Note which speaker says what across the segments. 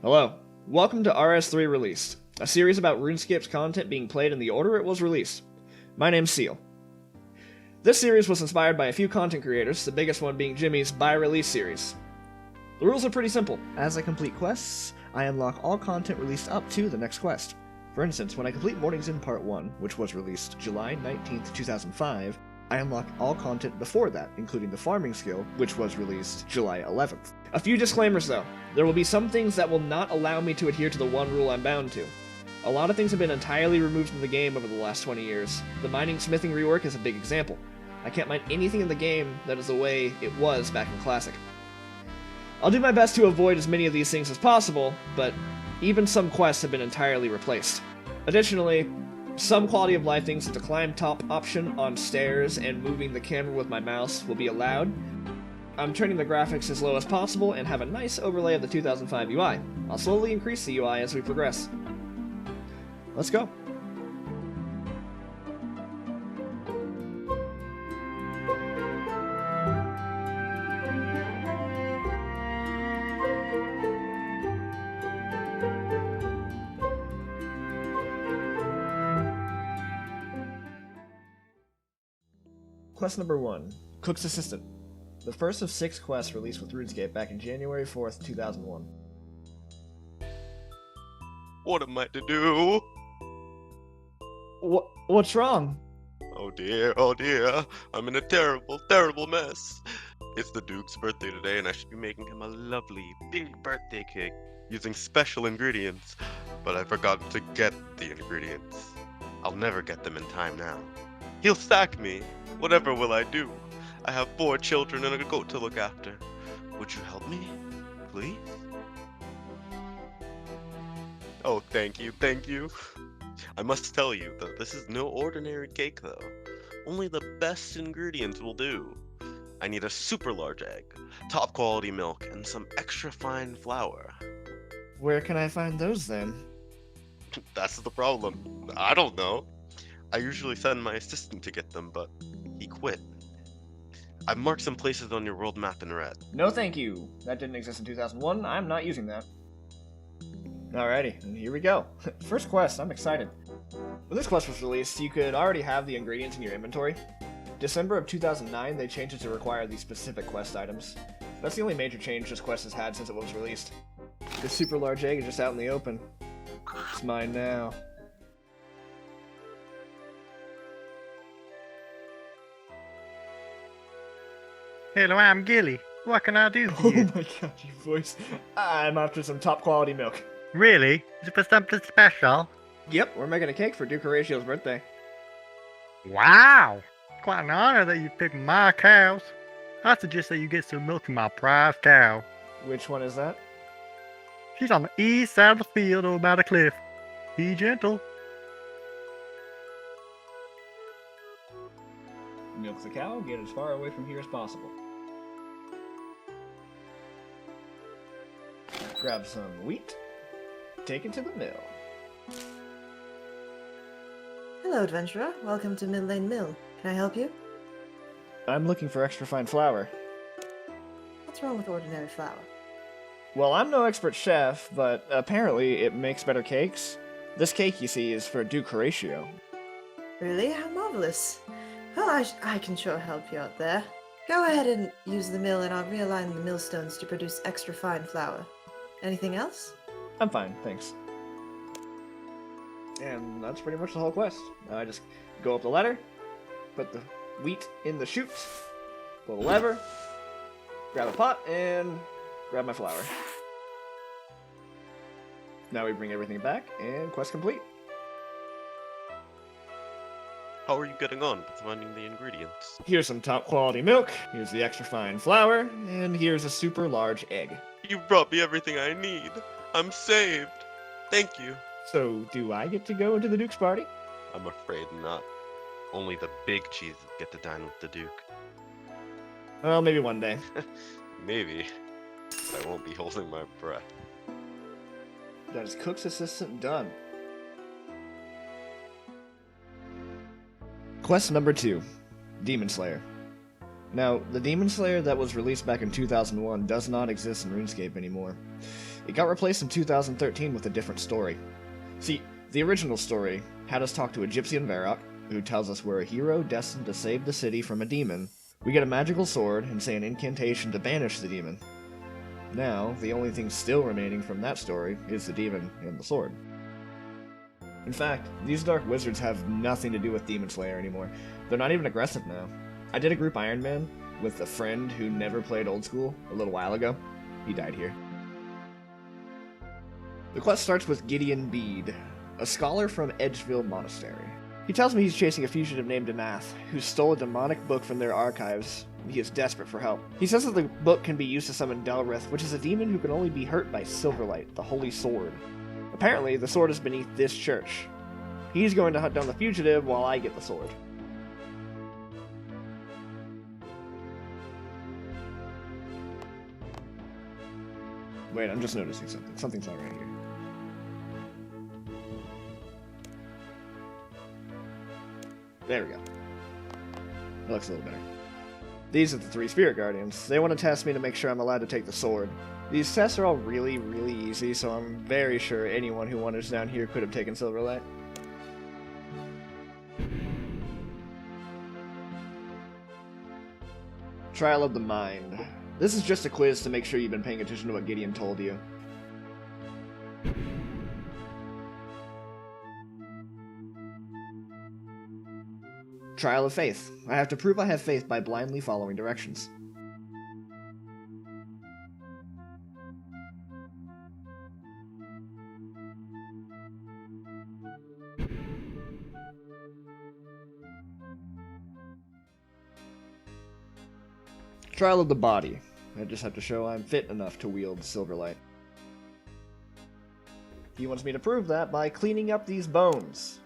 Speaker 1: Hello, welcome to RS3 Released, a series about RuneScape's content being played in the order it was released. My name's Seal. This series was inspired by a few content creators, the biggest one being Jimmy's By Release series. The rules are pretty simple. As I complete quests, I unlock all content released up to the next quest. For instance, when I complete Mornings in Part 1, which was released July 19th, 2005, I unlock all content before that, including the farming skill, which was released July 11th. A few disclaimers though. There will be some things that will not allow me to adhere to the one rule I'm bound to. A lot of things have been entirely removed from the game over the last 20 years. The mining smithing rework is a big example. I can't mine anything in the game that is the way it was back in Classic. I'll do my best to avoid as many of these things as possible, but even some quests have been entirely replaced. Additionally, some quality of life things like the climb top option on stairs and moving the camera with my mouse will be allowed. I'm turning the graphics as low as possible and have a nice overlay of the 2005 UI. I'll slowly increase the UI as we progress. Let's go. Quest number 1, Cook's Assistant. The first of 6 quests released with RuneScape back in January 4th, 2001.
Speaker 2: What am I to do?
Speaker 1: What's wrong?
Speaker 2: Oh dear, I'm in a terrible mess. It's the Duke's birthday today and I should be making him a lovely, big birthday cake using special ingredients, but I've forgotten to get the ingredients. I'll never get them in time now. He'll sack me. Whatever will I do? I have 4 children and a goat to look after. Would you help me, please? Oh, thank you. I must tell you, though, this is no ordinary cake, though. Only the best ingredients will do. I need a super large egg, top quality milk, and some extra fine flour.
Speaker 1: Where can I find those, then?
Speaker 2: That's the problem. I don't know. I usually send my assistant to get them, but he quit. I've marked some places on your world map in red.
Speaker 1: No thank you. That didn't exist in 2001. I'm not using that. Alrighty, and here we go. First quest, I'm excited. When this quest was released, you could already have the ingredients in your inventory. December of 2009, they changed it to require these specific quest items. That's the only major change this quest has had since it was released. This super large egg is just out in the open. It's mine now.
Speaker 3: Hello, I'm Gilly. What can I do for you?
Speaker 1: Oh my god, your voice. I'm after some top quality milk.
Speaker 3: Really? Is it for something special?
Speaker 1: Yep, we're making a cake for Duke Horatio's birthday.
Speaker 3: Wow! Quite an honor that you picked my cows. I suggest that you get some milk from my prized cow.
Speaker 1: Which one is that?
Speaker 3: She's on the east side of the field over by the cliff. Be gentle.
Speaker 1: Milk the cow, get as far away from here as possible. Grab some wheat, take it to the mill.
Speaker 4: Hello, adventurer. Welcome to Mill Lane Mill. Can I help you?
Speaker 1: I'm looking for extra fine flour.
Speaker 4: What's wrong with ordinary flour?
Speaker 1: Well, I'm no expert chef, but apparently it makes better cakes. This cake, you see, is for Duke Horatio.
Speaker 4: Really? How marvelous. Well, I can sure help you out there. Go ahead and use the mill and I'll realign the millstones to produce extra fine flour. Anything else?
Speaker 1: I'm fine, thanks. And that's pretty much the whole quest. Now I just go up the ladder, put the wheat in the chute, pull the lever, grab a pot, and grab my flour. Now we bring everything back, and quest complete.
Speaker 2: How are you getting on with finding the ingredients?
Speaker 1: Here's some top quality milk, here's the extra fine flour, and here's a super large egg.
Speaker 2: You brought me everything I need. I'm saved. Thank you.
Speaker 1: So, do I get to go into the Duke's party?
Speaker 2: I'm afraid not. Only the big cheeses get to dine with the Duke.
Speaker 1: Well, maybe one day.
Speaker 2: Maybe. I won't be holding my breath.
Speaker 1: That is Cook's Assistant done. Quest number 2, Demon Slayer. Now, the Demon Slayer that was released back in 2001 does not exist in RuneScape anymore. It got replaced in 2013 with a different story. See, the original story had us talk to a gypsy in Varrock, who tells us we're a hero destined to save the city from a demon. We get a magical sword and say an incantation to banish the demon. Now, the only thing still remaining from that story is the demon and the sword. In fact, these dark wizards have nothing to do with Demon Slayer anymore. They're not even aggressive now. I did a group Iron Man with a friend who never played old school a little while ago. He died here. The quest starts with Gideon Bede, a scholar from Edgeville Monastery. He tells me he's chasing a fugitive named Danath, who stole a demonic book from their archives. He is desperate for help. He says that the book can be used to summon Delrith, which is a demon who can only be hurt by Silverlight, the holy sword. Apparently, the sword is beneath this church. He's going to hunt down the fugitive while I get the sword. Wait, I'm just noticing something. Something's not right here. There we go. That looks a little better. These are the 3 Spirit Guardians. They want to test me to make sure I'm allowed to take the sword. These tests are all really, really easy, so I'm very sure anyone who wanders down here could have taken Silverlight. Trial of the Mind. This is just a quiz to make sure you've been paying attention to what Gideon told you. Trial of Faith. I have to prove I have faith by blindly following directions. Trial of the Body. I just have to show I'm fit enough to wield Silverlight. He wants me to prove that by cleaning up these bones.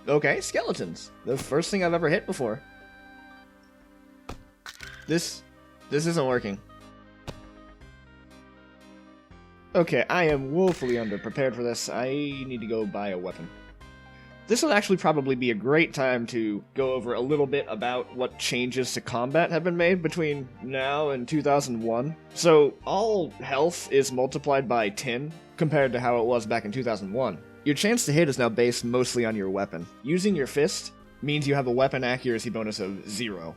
Speaker 1: Okay, skeletons. The first thing I've ever hit before. This isn't working. Okay, I am woefully underprepared for this. I need to go buy a weapon. This would actually probably be a great time to go over a little bit about what changes to combat have been made between now and 2001. So, all health is multiplied by 10 compared to how it was back in 2001. Your chance to hit is now based mostly on your weapon. Using your fist means you have a weapon accuracy bonus of 0.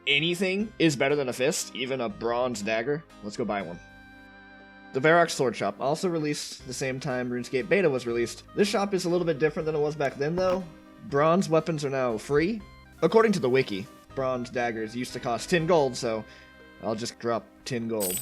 Speaker 1: Anything is better than a fist, even a bronze dagger. Let's go buy one. The Varrock Sword Shop, also released the same time RuneScape Beta was released. This shop is a little bit different than it was back then though. Bronze weapons are now free. According to the wiki, bronze daggers used to cost 10 gold, so I'll just drop 10 gold.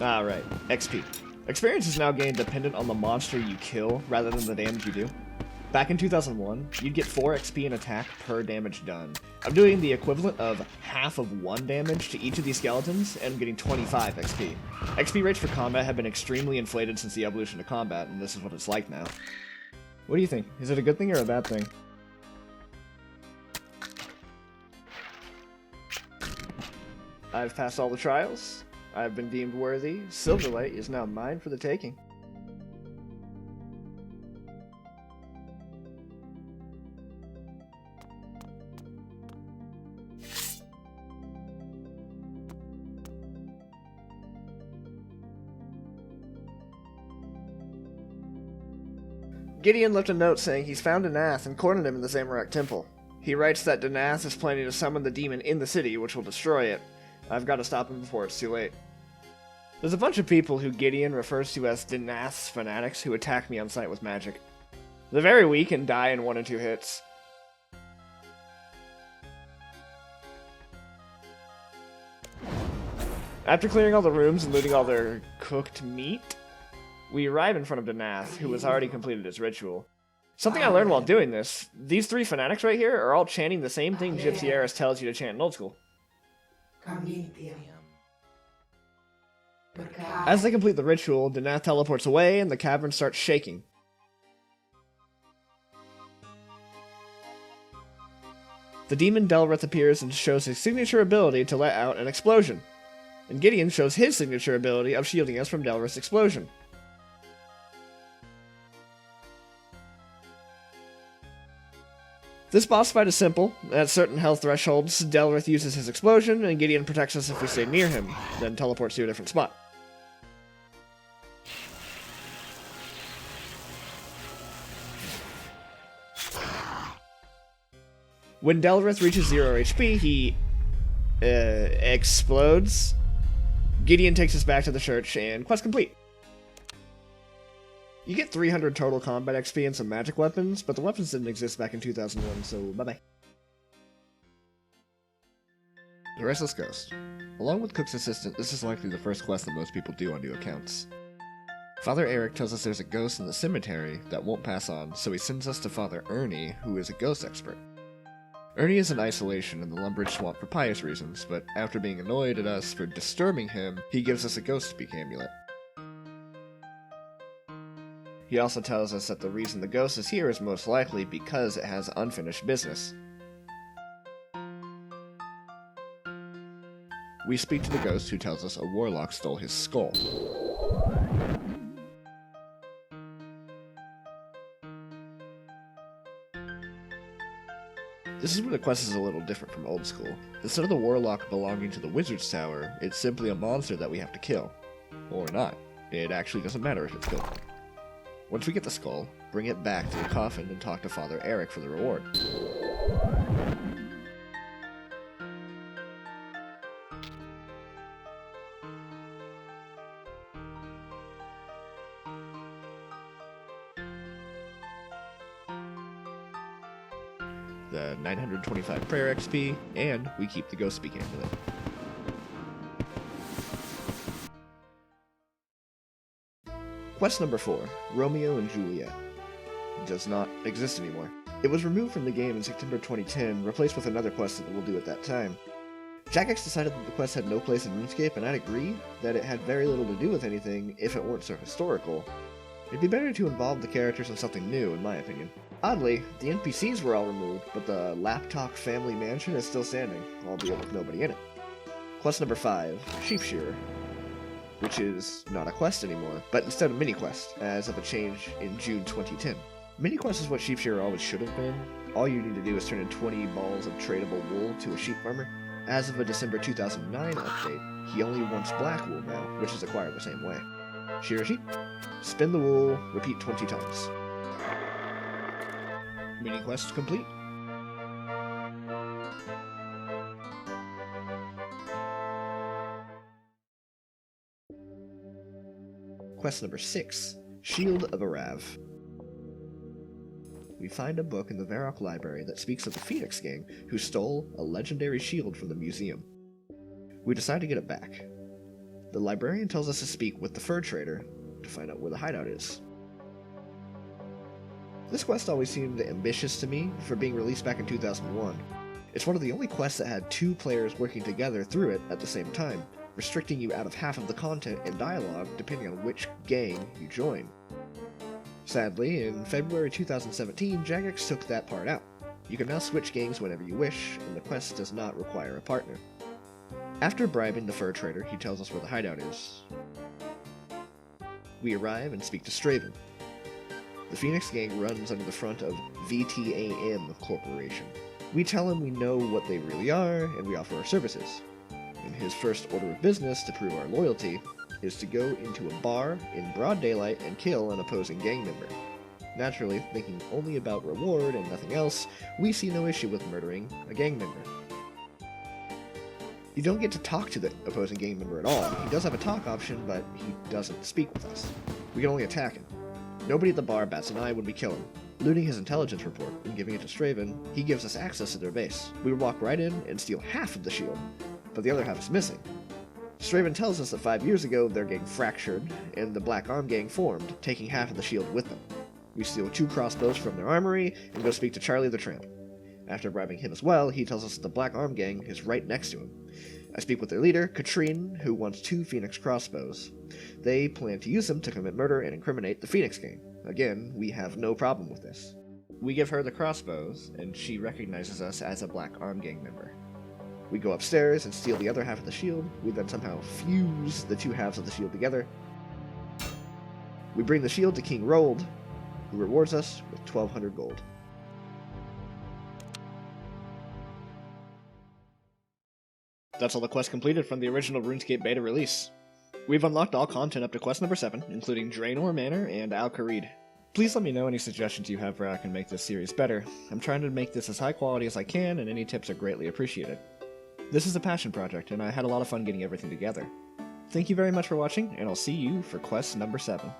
Speaker 1: Alright, XP. Experience is now gained dependent on the monster you kill rather than the damage you do. Back in 2001, you'd get 4 XP in attack per damage done. I'm doing the equivalent of half of 1 damage to each of these skeletons, and I'm getting 25 XP. XP rates for combat have been extremely inflated since the evolution of combat, and this is what it's like now. What do you think? Is it a good thing or a bad thing? I've passed all the trials. I've been deemed worthy. Silverlight is now mine for the taking. Gideon left a note saying he's found Danath and cornered him in the Zamorak Temple. He writes that Danath is planning to summon the demon in the city, which will destroy it. I've got to stop him before it's too late. There's a bunch of people who Gideon refers to as Danath's fanatics who attack me on sight with magic. They're very weak and die in 1 or 2 hits. After clearing all the rooms and looting all their cooked meat, we arrive in front of Danath, who has already completed his ritual. Something I learned while doing this, these 3 fanatics right here are all chanting the same thing Gypsy Arav tells you to chant in old school. As they complete the ritual, Danath teleports away and the cavern starts shaking. The demon Delrith appears and shows his signature ability to let out an explosion. And Gideon shows his signature ability of shielding us from Delrith's explosion. This boss fight is simple. At certain health thresholds, Delrith uses his explosion, and Gideon protects us if we stay near him, then teleports to a different spot. When Delrith reaches 0 HP, he explodes. Gideon takes us back to the church, and quest complete. You get 300 total combat XP and some magic weapons, but the weapons didn't exist back in 2001, so bye-bye.
Speaker 5: The Restless Ghost. Along with Cook's Assistant, this is likely the first quest that most people do on new accounts. Father Eric tells us there's a ghost in the cemetery that won't pass on, so he sends us to Father Ernie, who is a ghost expert. Ernie is in isolation in the Lumbridge Swamp for pious reasons, but after being annoyed at us for disturbing him, he gives us a ghost speak amulet. He also tells us that the reason the ghost is here is most likely because it has unfinished business. We speak to the ghost, who tells us a warlock stole his skull. This is where the quest is a little different from old school. Instead of the warlock belonging to the wizard's tower, it's simply a monster that we have to kill. Or not. It actually doesn't matter if it's good. Once we get the skull, bring it back to the coffin and talk to Father Eric for the reward. The 925 prayer XP, and we keep the ghost speak amulet. Quest number 4, Romeo and Juliet, does not exist anymore. It was removed from the game in September 2010, replaced with another quest that we'll do at that time. Jagex decided that the quest had no place in RuneScape, and I'd agree that it had very little to do with anything if it weren't so historical. It'd be better to involve the characters in something new, in my opinion. Oddly, the NPCs were all removed, but the Laptalk family mansion is still standing, albeit with nobody in it. Quest number 5, Sheep Shearer, which is not a quest anymore, but instead a mini-quest, as of a change in June 2010. Mini-quest is what Sheep Shearer always should have been. All you need to do is turn in 20 balls of tradable wool to a sheep farmer. As of a December 2009 update, he only wants black wool now, which is acquired the same way. Shear a sheep, spin the wool, repeat 20 times. Mini-quest complete. Quest number 6, Shield of Arav. We find a book in the Varrock Library that speaks of the Phoenix Gang, who stole a legendary shield from the museum. We decide to get it back. The librarian tells us to speak with the fur trader to find out where the hideout is. This quest always seemed ambitious to me for being released back in 2001. It's one of the only quests that had 2 players working together through it at the same time, restricting you out of half of the content and dialogue depending on which gang you join. Sadly, in February 2017, Jagex took that part out. You can now switch gangs whenever you wish, and the quest does not require a partner. After bribing the fur trader, he tells us where the hideout is. We arrive and speak to Straven. The Phoenix Gang runs under the front of VTAM Corporation. We tell him we know what they really are, and we offer our services. And his first order of business to prove our loyalty is to go into a bar in broad daylight and kill an opposing gang member. Naturally, thinking only about reward and nothing else, we see no issue with murdering a gang member. You don't get to talk to the opposing gang member at all. He does have a talk option, but he doesn't speak with us. We can only attack him. Nobody at the bar bats an eye when we kill him. Looting his intelligence report and giving it to Straven, he gives us access to their base. We would walk right in and steal half of the shield, but the other half is missing. Straven tells us that 5 years ago their gang fractured, and the Black Arm Gang formed, taking half of the shield with them. We steal 2 crossbows from their armory, and go speak to Charlie the Tramp. After bribing him as well, he tells us that the Black Arm Gang is right next to him. I speak with their leader, Katrine, who wants 2 Phoenix crossbows. They plan to use them to commit murder and incriminate the Phoenix Gang. Again, we have no problem with this. We give her the crossbows, and she recognizes us as a Black Arm Gang member. We go upstairs and steal the other half of the shield. We then somehow fuse the two halves of the shield together. We bring the shield to King Rold, who rewards us with 1,200 gold.
Speaker 1: That's all the quests completed from the original RuneScape beta release. We've unlocked all content up to quest number 7, including Draenor Manor and Al Kharid. Please let me know any suggestions you have for how I can make this series better. I'm trying to make this as high quality as I can, and any tips are greatly appreciated. This is a passion project, and I had a lot of fun getting everything together. Thank you very much for watching, and I'll see you for quest number 7.